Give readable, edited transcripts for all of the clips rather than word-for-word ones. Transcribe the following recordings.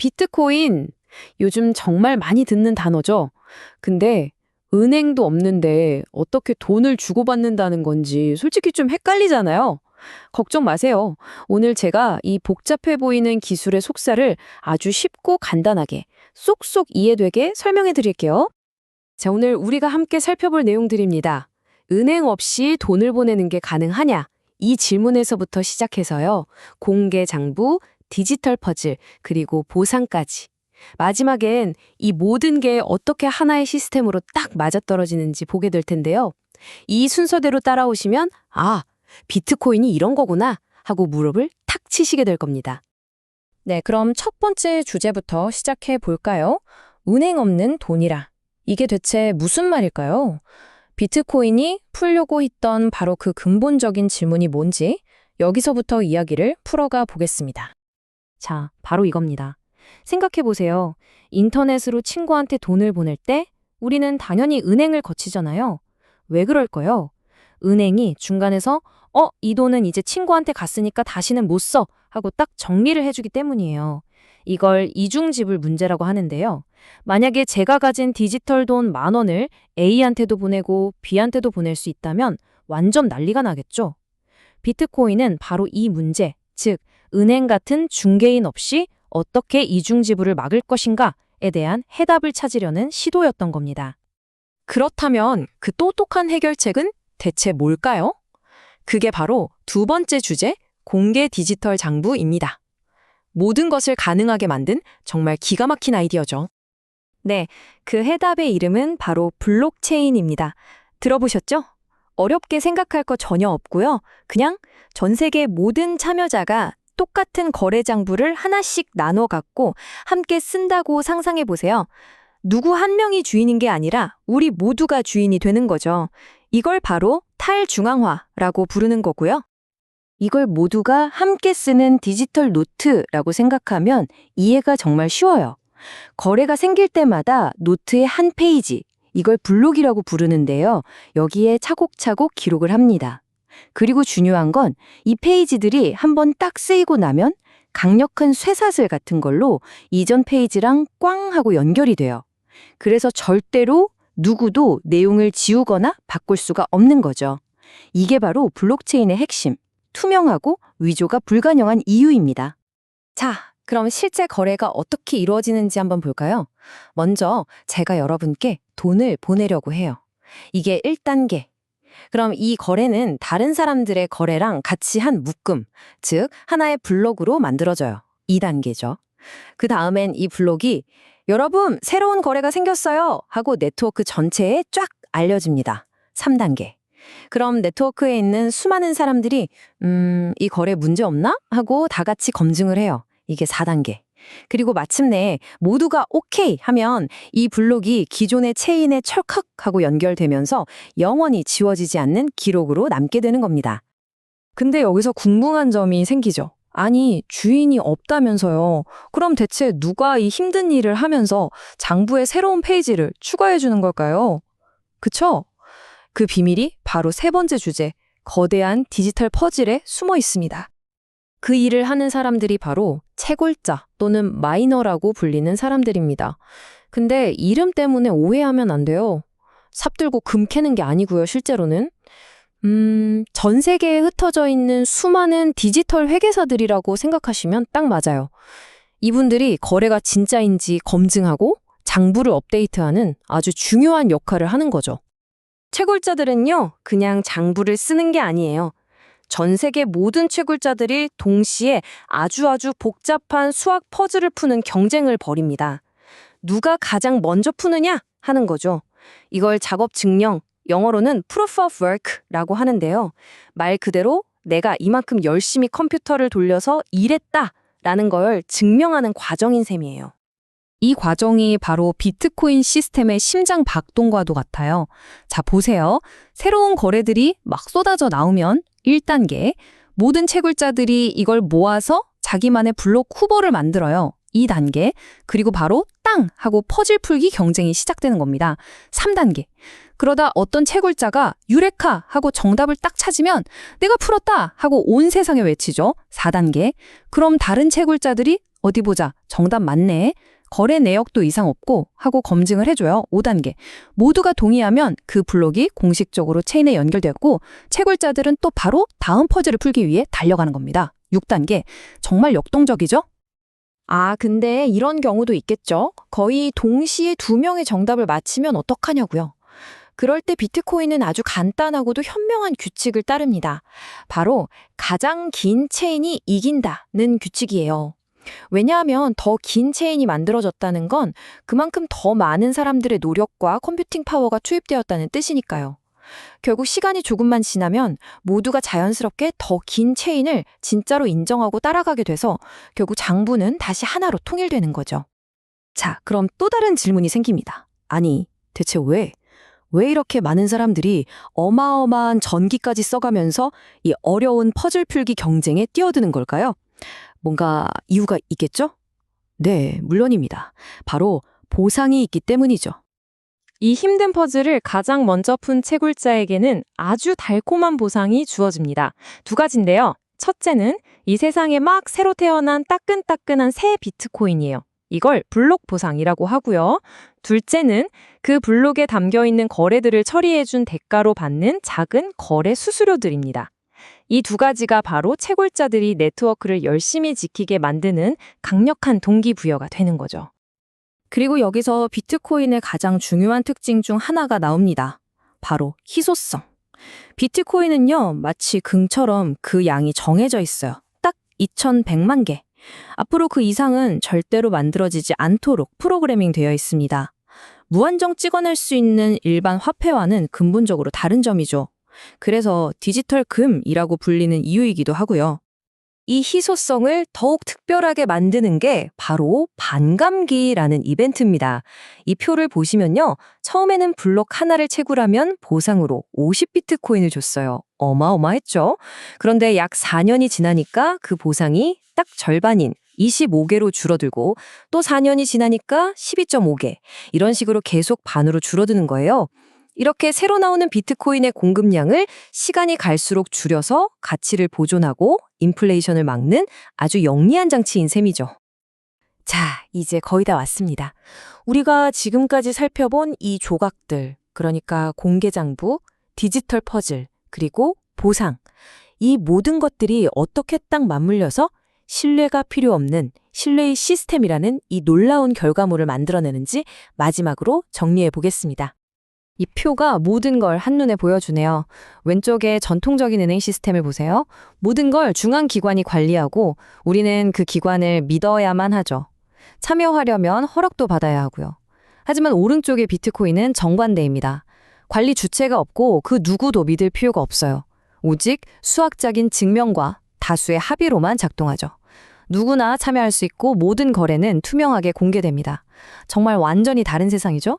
비트코인, 요즘 정말 많이 듣는 단어죠. 근데 은행도 없는데 어떻게 돈을 주고받는다는 건지 솔직히 좀 헷갈리잖아요. 걱정 마세요. 오늘 제가 이 복잡해 보이는 기술의 속살을 아주 쉽고 간단하게 쏙쏙 이해되게 설명해 드릴게요. 자, 오늘 우리가 함께 살펴볼 내용들입니다. 은행 없이 돈을 보내는 게 가능하냐? 이 질문에서부터 시작해서요. 공개 장부, 디지털 퍼즐, 그리고 보상까지. 마지막엔 이 모든 게 어떻게 하나의 시스템으로 딱 맞아떨어지는지 보게 될 텐데요. 이 순서대로 따라오시면 비트코인이 이런 거구나 하고 무릎을 탁 치시게 될 겁니다. 네, 그럼 첫 번째 주제부터 시작해 볼까요? 은행 없는 돈이라. 이게 대체 무슨 말일까요? 비트코인이 풀려고 했던 바로 그 근본적인 질문이 뭔지 여기서부터 이야기를 풀어가 보겠습니다. 자, 바로 이겁니다. 생각해 보세요. 인터넷으로 친구한테 돈을 보낼 때 우리는 당연히 은행을 거치잖아요. 왜 그럴까요? 은행이 중간에서 이 돈은 이제 친구한테 갔으니까 다시는 못 써 하고 딱 정리를 해주기 때문이에요. 이걸 이중지불 문제라고 하는데요. 만약에 제가 가진 디지털 돈 10,000원을 A한테도 보내고 B한테도 보낼 수 있다면 완전 난리가 나겠죠. 비트코인은 바로 이 문제, 즉 은행 같은 중개인 없이 어떻게 이중지불을 막을 것인가에 대한 해답을 찾으려는 시도였던 겁니다. 그렇다면 그 똑똑한 해결책은 대체 뭘까요? 그게 바로 두 번째 주제, 공개 디지털 장부입니다. 모든 것을 가능하게 만든 정말 기가 막힌 아이디어죠. 네, 그 해답의 이름은 바로 블록체인입니다. 들어보셨죠? 어렵게 생각할 거 전혀 없고요. 그냥 전 세계 모든 참여자가 똑같은 거래 장부를 하나씩 나눠 갖고 함께 쓴다고 상상해 보세요. 누구 한 명이 주인인 게 아니라 우리 모두가 주인이 되는 거죠. 이걸 바로 탈중앙화라고 부르는 거고요. 이걸 모두가 함께 쓰는 디지털 노트라고 생각하면 이해가 정말 쉬워요. 거래가 생길 때마다 노트의 한 페이지, 이걸 블록이라고 부르는데요. 여기에 차곡차곡 기록을 합니다. 그리고 중요한 건 이 페이지들이 한번 딱 쓰이고 나면 강력한 쇠사슬 같은 걸로 이전 페이지랑 꽝 하고 연결이 돼요. 그래서 절대로 누구도 내용을 지우거나 바꿀 수가 없는 거죠. 이게 바로 블록체인의 핵심, 투명하고 위조가 불가능한 이유입니다. 자, 그럼 실제 거래가 어떻게 이루어지는지 한번 볼까요? 먼저 제가 여러분께 돈을 보내려고 해요. 이게 1단계. 그럼 이 거래는 다른 사람들의 거래랑 같이 한 묶음, 즉 하나의 블록으로 만들어져요. 2단계죠. 그 다음엔 이 블록이 여러분, 새로운 거래가 생겼어요 하고 네트워크 전체에 쫙 알려집니다. 3단계. 그럼 네트워크에 있는 수많은 사람들이 이 거래 문제 없나? 하고 다 같이 검증을 해요. 이게 4단계. 그리고 마침내 모두가 오케이 하면 이 블록이 기존의 체인에 철컥 하고 연결되면서 영원히 지워지지 않는 기록으로 남게 되는 겁니다. 근데 여기서 궁금한 점이 생기죠. 아니, 주인이 없다면서요. 그럼 대체 누가 이 힘든 일을 하면서 장부에 새로운 페이지를 추가해 주는 걸까요? 그쵸? 그 비밀이 바로 세 번째 주제, 거대한 디지털 퍼즐에 숨어 있습니다. 그 일을 하는 사람들이 바로 채굴자 또는 마이너라고 불리는 사람들입니다. 근데 이름 때문에 오해하면 안 돼요. 삽들고 금 캐는 게 아니고요, 실제로는. 전 세계에 흩어져 있는 수많은 디지털 회계사들이라고 생각하시면 딱 맞아요. 이분들이 거래가 진짜인지 검증하고 장부를 업데이트하는 아주 중요한 역할을 하는 거죠. 채굴자들은요, 그냥 장부를 쓰는 게 아니에요. 전 세계 모든 채굴자들이 동시에 아주 복잡한 수학 퍼즐을 푸는 경쟁을 벌입니다. 누가 가장 먼저 푸느냐 하는 거죠. 이걸 작업 증명, 영어로는 proof of work라고 하는데요. 말 그대로 내가 이만큼 열심히 컴퓨터를 돌려서 일했다라는 걸 증명하는 과정인 셈이에요. 이 과정이 바로 비트코인 시스템의 심장 박동과도 같아요. 자, 보세요. 새로운 거래들이 막 쏟아져 나오면 1단계, 모든 채굴자들이 이걸 모아서 자기만의 블록 후보를 만들어요. 2단계, 그리고 바로 땅! 하고 퍼즐 풀기 경쟁이 시작되는 겁니다. 3단계, 그러다 어떤 채굴자가 유레카! 하고 정답을 딱 찾으면 내가 풀었다! 하고 온 세상에 외치죠. 4단계, 그럼 다른 채굴자들이 어디 보자. 정답 맞네. 거래 내역도 이상 없고 하고 검증을 해줘요. 5단계. 모두가 동의하면 그 블록이 공식적으로 체인에 연결되었고 채굴자들은 또 바로 다음 퍼즐을 풀기 위해 달려가는 겁니다. 6단계. 정말 역동적이죠? 아, 근데 이런 경우도 있겠죠? 거의 동시에 두 명의 정답을 맞히면 어떡하냐고요. 그럴 때 비트코인은 아주 간단하고도 현명한 규칙을 따릅니다. 바로 가장 긴 체인이 이긴다는 규칙이에요. 왜냐하면 더 긴 체인이 만들어졌다는 건 그만큼 더 많은 사람들의 노력과 컴퓨팅 파워가 투입되었다는 뜻이니까요. 결국 시간이 조금만 지나면 모두가 자연스럽게 더 긴 체인을 진짜로 인정하고 따라가게 돼서 결국 장부는 다시 하나로 통일되는 거죠. 자, 그럼 또 다른 질문이 생깁니다. 아니, 대체 왜 이렇게 많은 사람들이 어마어마한 전기까지 써가면서 이 어려운 퍼즐 풀기 경쟁에 뛰어드는 걸까요? 뭔가 이유가 있겠죠? 네, 물론입니다. 바로 보상이 있기 때문이죠. 이 힘든 퍼즐을 가장 먼저 푼 채굴자에게는 아주 달콤한 보상이 주어집니다. 두 가지인데요. 첫째는 이 세상에 막 새로 태어난 따끈따끈한 새 비트코인이에요. 이걸 블록 보상이라고 하고요. 둘째는 그 블록에 담겨있는 거래들을 처리해준 대가로 받는 작은 거래 수수료들입니다. 이 두 가지가 바로 채굴자들이 네트워크를 열심히 지키게 만드는 강력한 동기부여가 되는 거죠. 그리고 여기서 비트코인의 가장 중요한 특징 중 하나가 나옵니다. 바로 희소성. 비트코인은요, 마치 금처럼 그 양이 정해져 있어요. 딱 2100만 개. 앞으로 그 이상은 절대로 만들어지지 않도록 프로그래밍 되어 있습니다. 무한정 찍어낼 수 있는 일반 화폐와는 근본적으로 다른 점이죠. 그래서 디지털 금이라고 불리는 이유이기도 하고요. 이 희소성을 더욱 특별하게 만드는 게 바로 반감기라는 이벤트입니다. 이 표를 보시면요. 처음에는 블록 하나를 채굴하면 보상으로 50비트코인을 줬어요. 어마어마했죠? 그런데 약 4년이 지나니까 그 보상이 딱 절반인 25개로 줄어들고 또 4년이 지나니까 12.5개. 이런 식으로 계속 반으로 줄어드는 거예요. 이렇게 새로 나오는 비트코인의 공급량을 시간이 갈수록 줄여서 가치를 보존하고 인플레이션을 막는 아주 영리한 장치인 셈이죠. 자, 이제 거의 다 왔습니다. 우리가 지금까지 살펴본 이 조각들, 그러니까 공개장부, 디지털 퍼즐, 그리고 보상. 이 모든 것들이 어떻게 딱 맞물려서 신뢰가 필요 없는 신뢰의 시스템이라는 이 놀라운 결과물을 만들어내는지 마지막으로 정리해 보겠습니다. 이 표가 모든 걸 한눈에 보여주네요. 왼쪽에 전통적인 은행 시스템을 보세요. 모든 걸 중앙기관이 관리하고 우리는 그 기관을 믿어야만 하죠. 참여하려면 허락도 받아야 하고요. 하지만 오른쪽의 비트코인은 정관대입니다. 관리 주체가 없고 그 누구도 믿을 필요가 없어요. 오직 수학적인 증명과 다수의 합의로만 작동하죠. 누구나 참여할 수 있고 모든 거래는 투명하게 공개됩니다. 정말 완전히 다른 세상이죠?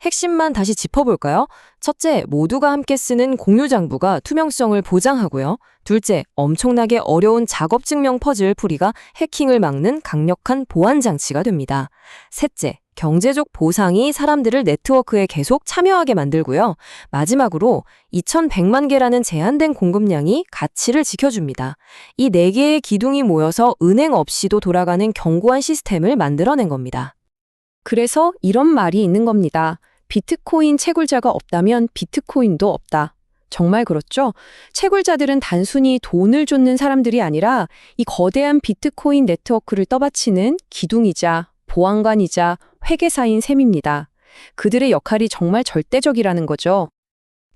핵심만 다시 짚어볼까요? 첫째, 모두가 함께 쓰는 공유장부가 투명성을 보장하고요. 둘째, 엄청나게 어려운 작업 증명 퍼즐 풀이가 해킹을 막는 강력한 보안 장치가 됩니다. 셋째, 경제적 보상이 사람들을 네트워크에 계속 참여하게 만들고요. 마지막으로 2100만 개라는 제한된 공급량이 가치를 지켜줍니다. 이 4개의 기둥이 모여서 은행 없이도 돌아가는 견고한 시스템을 만들어낸 겁니다. 그래서 이런 말이 있는 겁니다. 비트코인 채굴자가 없다면 비트코인도 없다. 정말 그렇죠? 채굴자들은 단순히 돈을 쫓는 사람들이 아니라 이 거대한 비트코인 네트워크를 떠받치는 기둥이자 보안관이자 회계사인 셈입니다. 그들의 역할이 정말 절대적이라는 거죠.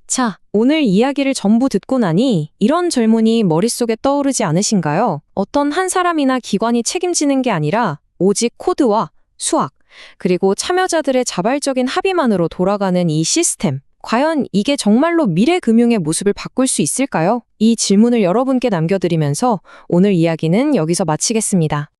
자, 오늘 이야기를 전부 듣고 나니 이런 질문이 머릿속에 떠오르지 않으신가요? 어떤 한 사람이나 기관이 책임지는 게 아니라 오직 코드와 수학, 그리고 참여자들의 자발적인 합의만으로 돌아가는 이 시스템. 과연 이게 정말로 미래 금융의 모습을 바꿀 수 있을까요? 이 질문을 여러분께 남겨드리면서 오늘 이야기는 여기서 마치겠습니다.